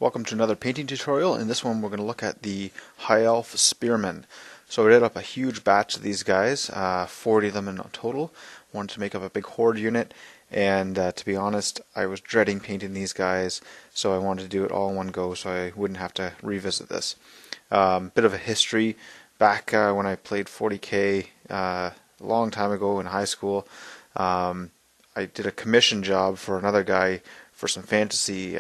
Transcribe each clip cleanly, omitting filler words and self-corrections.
Welcome to another painting tutorial. In this one we're going to look at the High Elf Spearmen. So I did up a huge batch of these guys, 40 of them in total. Wanted to make up a big horde unit, and to be honest, I was dreading painting these guys, so I wanted to do it all in one go so I wouldn't have to revisit this. Bit of a history. Back when I played 40K a long time ago in high school, I did a commission job for another guy for some fantasy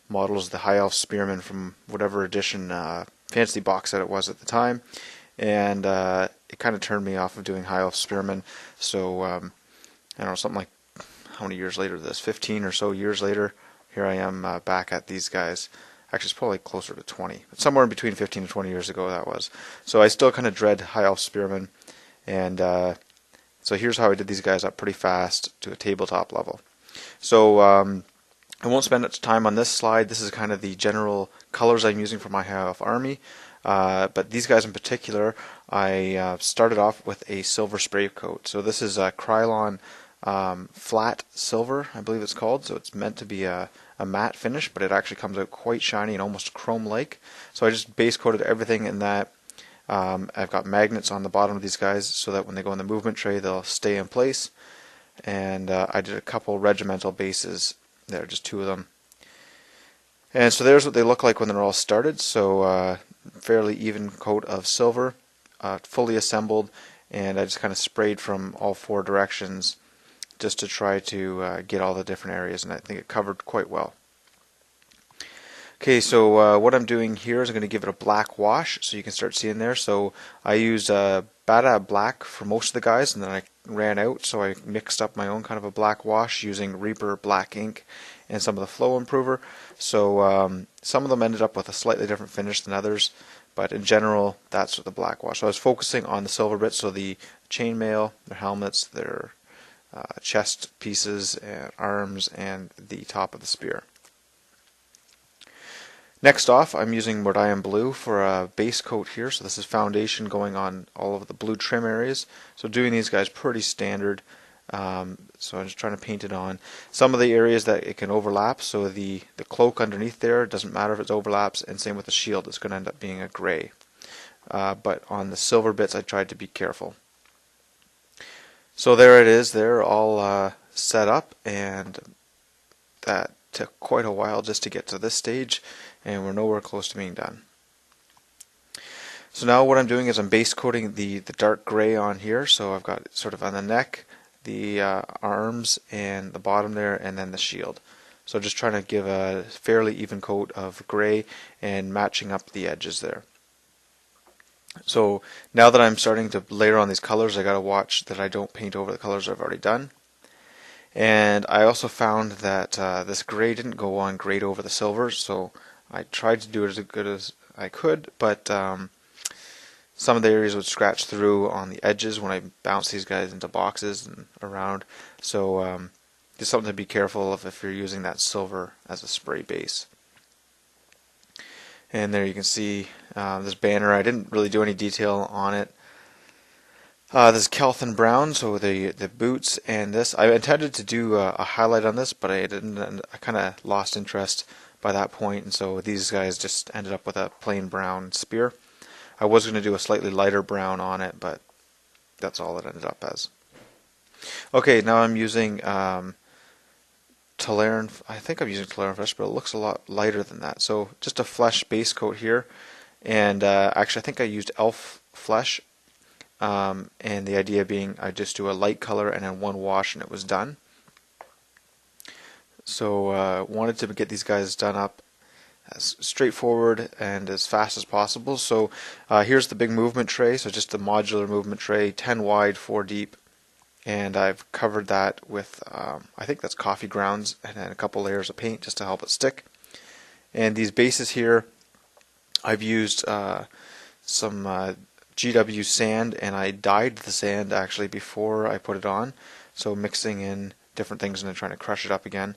models, the High Elf Spearmen from whatever edition fantasy box set it was at the time, and it kind of turned me off of doing High Elf Spearmen. So I don't know, something like, how many years later this, 15 or so years later, here I am back at these guys. Actually, it's probably closer to 20, but somewhere in between 15 and 20 years ago that was. So I still kind of dread High Elf Spearmen, and so here's how I did these guys up pretty fast to a tabletop level. So I won't spend much time on this slide. This is kind of the general colors I'm using for my High Elf army. But these guys in particular, I started off with a silver spray coat. So this is a Krylon flat silver, I believe it's called. So it's meant to be a matte finish, but it actually comes out quite shiny and almost chrome-like. So I just base coated everything in that. I've got magnets on the bottom of these guys so that when they go in the movement tray, they'll stay in place. And I did a couple regimental bases there, just two of them. And so there's what they look like when they're all started. So fairly even coat of silver, fully assembled, and I just kind of sprayed from all four directions just to try to get all the different areas, and I think it covered quite well. Okay, so what I'm doing here is I'm going to give it a black wash so you can start seeing there. So I used Bada Black for most of the guys, and then I ran out, so I mixed up my own kind of a black wash using Reaper black ink and some of the flow improver. So some of them ended up with a slightly different finish than others, but in general that's the black wash. So I was focusing on the silver bits, so the chainmail, their helmets, their chest pieces, and arms, and the top of the spear. Next off, I'm using Mordium Blue for a base coat here. So this is foundation going on all of the blue trim areas. So doing these guys pretty standard. So I'm just trying to paint it on. Some of the areas that it can overlap, so the cloak underneath there, doesn't matter if it overlaps, and same with the shield, it's going to end up being a gray. But on the silver bits, I tried to be careful. So there it is, they're all set up, and that took quite a while just to get to this stage, and we're nowhere close to being done. So now what I'm doing is I'm base coating the dark gray on here. So I've got sort of on the neck, the arms, and the bottom there, and then the shield. So just trying to give a fairly even coat of gray and matching up the edges there. So now that I'm starting to layer on these colors, I got to watch that I don't paint over the colors I've already done. And I also found that this gray didn't go on great over the silver, so I tried to do it as good as I could, but some of the areas would scratch through on the edges when I bounce these guys into boxes and around. So just something to be careful of if you're using that silver as a spray base. And there you can see this banner. I didn't really do any detail on it. This is Kelthan Brown, so the boots and this. I intended to do a highlight on this, but I didn't. I kind of lost interest by that point, and so these guys just ended up with a plain brown spear. I was going to do a slightly lighter brown on it, but that's all it ended up as. Okay, now I'm using Tolaran. I think I'm using Tolaran Flesh, but it looks a lot lighter than that. So just a flesh base coat here, and actually I think I used Elf Flesh. And the idea being I just do a light color and then one wash and it was done. So wanted to get these guys done up as straightforward and as fast as possible. So here's the big movement tray, so just a modular movement tray, 10 wide, 4 deep, and I've covered that with I think that's coffee grounds and then a couple layers of paint just to help it stick. And these bases here, I've used some GW sand, and I dyed the sand actually before I put it on, so mixing in different things and then trying to crush it up again.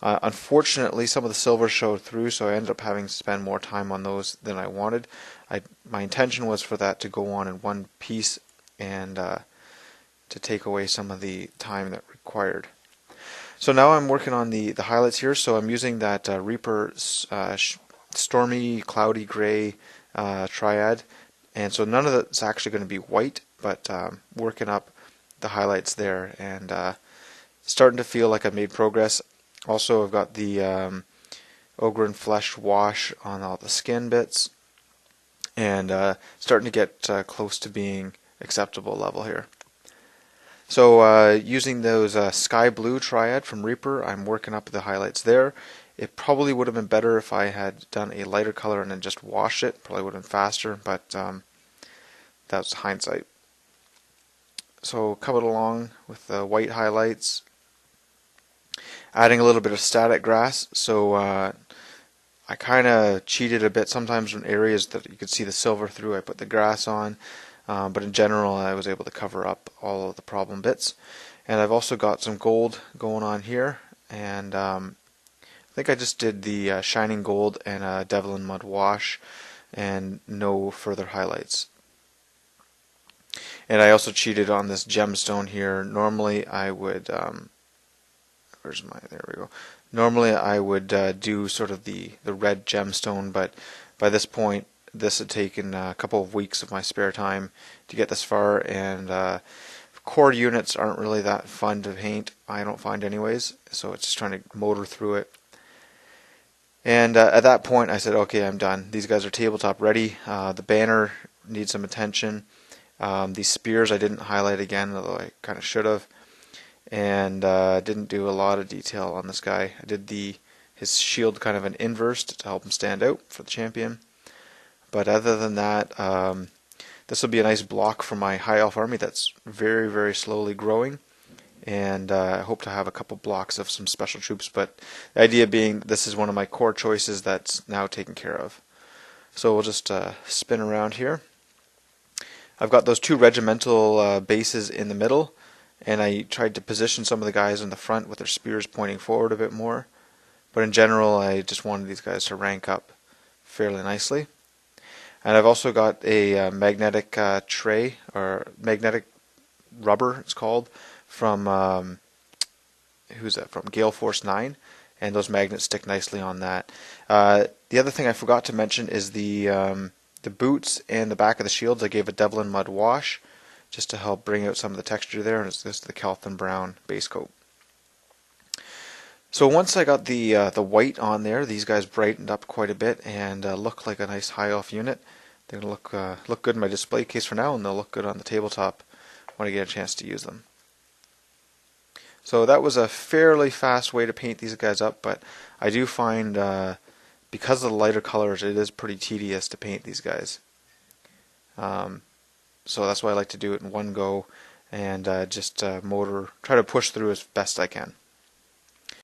Unfortunately, some of the silver showed through, so I ended up having to spend more time on those than I wanted. My intention was for that to go on in one piece and to take away some of the time that required. So now I'm working on the highlights here. So I'm using that Reaper stormy, cloudy gray triad, and so none of that's actually going to be white, but working up the highlights there and starting to feel like I've made progress. Also, I've got the Ogre and Flesh wash on all the skin bits, and starting to get close to being acceptable level here. So using those sky blue triad from Reaper, I'm working up the highlights there. It probably would have been better if I had done a lighter color and then just washed it. Probably would have been faster, but that's hindsight. So coming along with the white highlights, adding a little bit of static grass. So I kind of cheated a bit sometimes in areas that you could see the silver through. I put the grass on, but in general I was able to cover up all of the problem bits. And I've also got some gold going on here, and I think I just did the shining gold and a Devlin mud wash and no further highlights. And I also cheated on this gemstone here. Normally I would where's my, there we go. Normally I would do sort of the red gemstone, but by this point this had taken a couple of weeks of my spare time to get this far, and core units aren't really that fun to paint, I don't find anyways, so it's just trying to motor through it. And at that point I said, okay, I'm done. These guys are tabletop ready. The banner needs some attention. These spears I didn't highlight again, although I kind of should have. And didn't do a lot of detail on this guy. I did his shield kind of an inverse to help him stand out for the champion. But other than that, this will be a nice block for my high elf army that's very, very slowly growing. And I hope to have a couple blocks of some special troops, but the idea being this is one of my core choices that's now taken care of. So we'll just spin around here. I've got those two regimental bases in the middle, and I tried to position some of the guys in the front with their spears pointing forward a bit more. But in general, I just wanted these guys to rank up fairly nicely. And I've also got a magnetic tray, or magnetic rubber, it's called, from, who's that, from Gale Force 9. And those magnets stick nicely on that. The other thing I forgot to mention is the boots and the back of the shields. I gave a Devlin mud wash, just to help bring out some of the texture there, and it's just the Calthan brown base coat. So once I got the white on there, these guys brightened up quite a bit and look like a nice high elf unit. They're going to look good in my display case for now, and they'll look good on the tabletop when I get a chance to use them. So that was a fairly fast way to paint these guys up, but I do find because of the lighter colors, it is pretty tedious to paint these guys. So that's why I like to do it in one go and just try to push through as best I can.